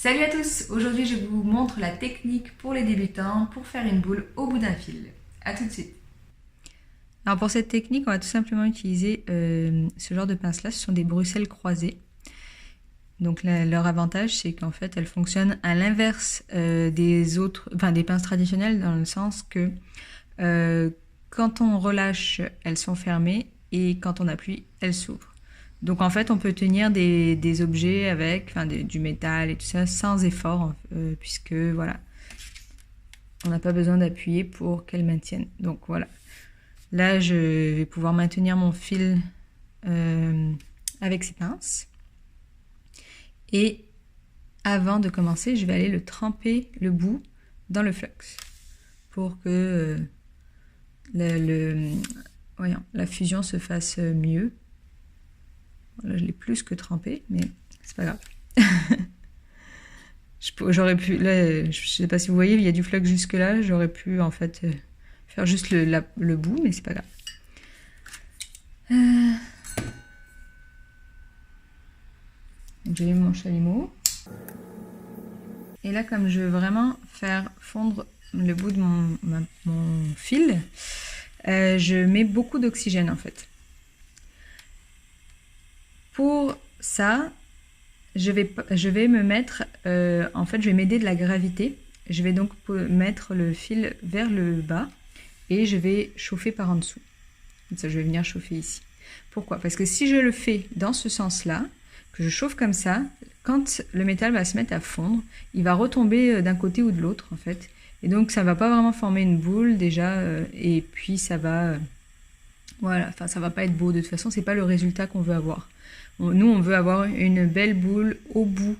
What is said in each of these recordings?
Salut à tous! Aujourd'hui je vous montre la technique pour les débutants pour faire une boule au bout d'un fil. A tout de suite! Alors pour cette technique, on va tout simplement utiliser ce genre de pince-là. Ce sont des bruxelles croisées. Donc leur avantage, c'est qu'en fait, elles fonctionnent à l'inverse des pinces traditionnelles, dans le sens que quand on relâche, elles sont fermées et quand on appuie, elles s'ouvrent. Donc en fait, on peut tenir des objets avec, du métal et tout ça sans effort, puisque voilà, on n'a pas besoin d'appuyer pour qu'elles maintiennent. Donc voilà, là je vais pouvoir maintenir mon fil avec ces pinces. Et avant de commencer, je vais aller le tremper le bout dans le flux pour que la fusion se fasse mieux. Là, je l'ai plus que trempé, mais c'est pas grave. J'aurais pu, là, je sais pas si vous voyez, il y a du flux jusque là. J'aurais pu en fait faire juste le bout, mais c'est pas grave. J'ai mis mon chalumeau. Et là, comme je veux vraiment faire fondre le bout de mon fil, je mets beaucoup d'oxygène en fait. Pour ça, je vais me mettre, en fait, je vais m'aider de la gravité. Je vais donc mettre le fil vers le bas et je vais chauffer par en dessous. Comme ça, je vais venir chauffer ici. Pourquoi? Parce que si je le fais dans ce sens-là, que je chauffe comme ça, quand le métal va se mettre à fondre, il va retomber d'un côté ou de l'autre en fait. Et donc, ça va pas vraiment former une boule déjà, et puis ça va, voilà, enfin, ça va pas être beau. De toute façon, c'est pas le résultat qu'on veut avoir. Nous, on veut avoir une belle boule au bout,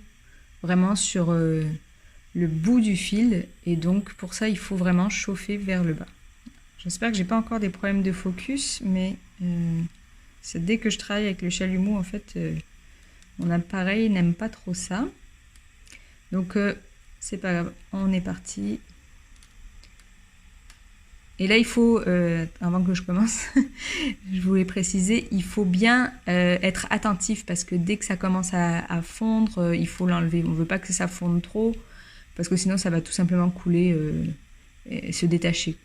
vraiment sur le bout du fil. Et donc, pour ça, il faut vraiment chauffer vers le bas. J'espère que j'ai pas encore des problèmes de focus, mais c'est dès que je travaille avec le chalumeau, en fait, mon appareil n'aime pas trop ça. Donc, c'est pas grave, on est parti. Et là, il faut, avant que je commence, je voulais préciser, il faut bien être attentif parce que dès que ça commence à fondre, il faut l'enlever. On ne veut pas que ça fonde trop parce que sinon, ça va tout simplement couler et se détacher.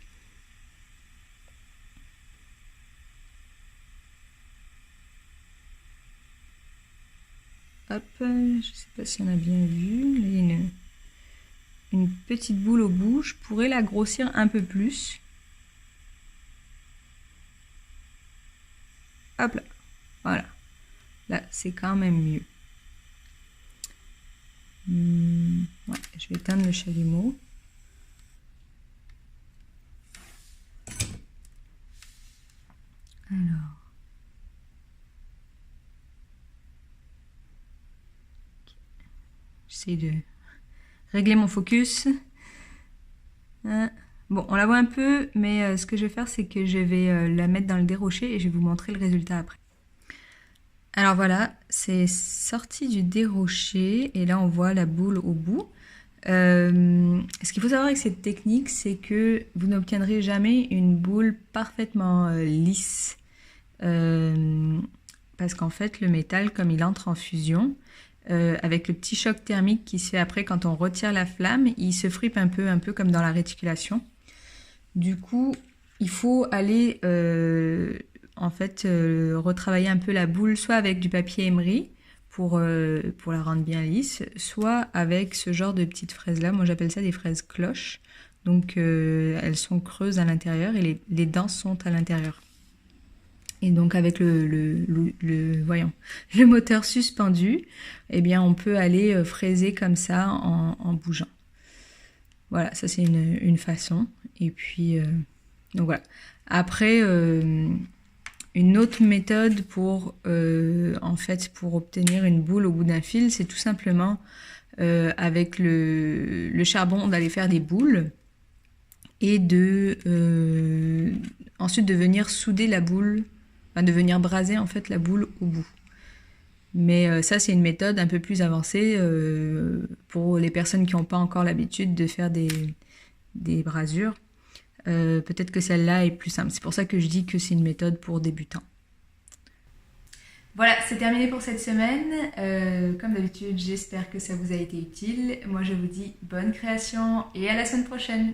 Hop, je ne sais pas si on a bien vu. Là, il y a une petite boule au bout. Je pourrais la grossir un peu plus. Hop là, voilà. Là, c'est quand même mieux. Ouais, je vais éteindre le chalumeau. Alors. J'essaie de régler mon focus. Bon, on la voit un peu, mais ce que je vais faire, c'est que je vais la mettre dans le dérocher et je vais vous montrer le résultat après. Alors voilà, c'est sorti du dérocher et là on voit la boule au bout. Ce qu'il faut savoir avec cette technique, c'est que vous n'obtiendrez jamais une boule parfaitement lisse. Parce qu'en fait, le métal, comme il entre en fusion, avec le petit choc thermique qui se fait après quand on retire la flamme, il se fripe un peu comme dans la réticulation. Du coup, il faut aller retravailler un peu la boule, soit avec du papier emery pour la rendre bien lisse, soit avec ce genre de petites fraises là. Moi j'appelle ça des fraises cloches. Donc elles sont creuses à l'intérieur et les dents sont à l'intérieur. Et donc avec le moteur suspendu, eh bien on peut aller fraiser comme ça en bougeant. Voilà, ça c'est une façon. Et puis, donc voilà. Après, une autre méthode pour obtenir une boule au bout d'un fil, c'est tout simplement avec le charbon d'aller faire des boules et ensuite de venir souder la boule, de venir braser en fait la boule au bout. Mais ça, c'est une méthode un peu plus avancée pour les personnes qui n'ont pas encore l'habitude de faire des brasures. Peut-être que celle-là est plus simple. C'est pour ça que je dis que c'est une méthode pour débutants. Voilà, c'est terminé pour cette semaine. Comme d'habitude, j'espère que ça vous a été utile. Moi, je vous dis bonne création et à la semaine prochaine.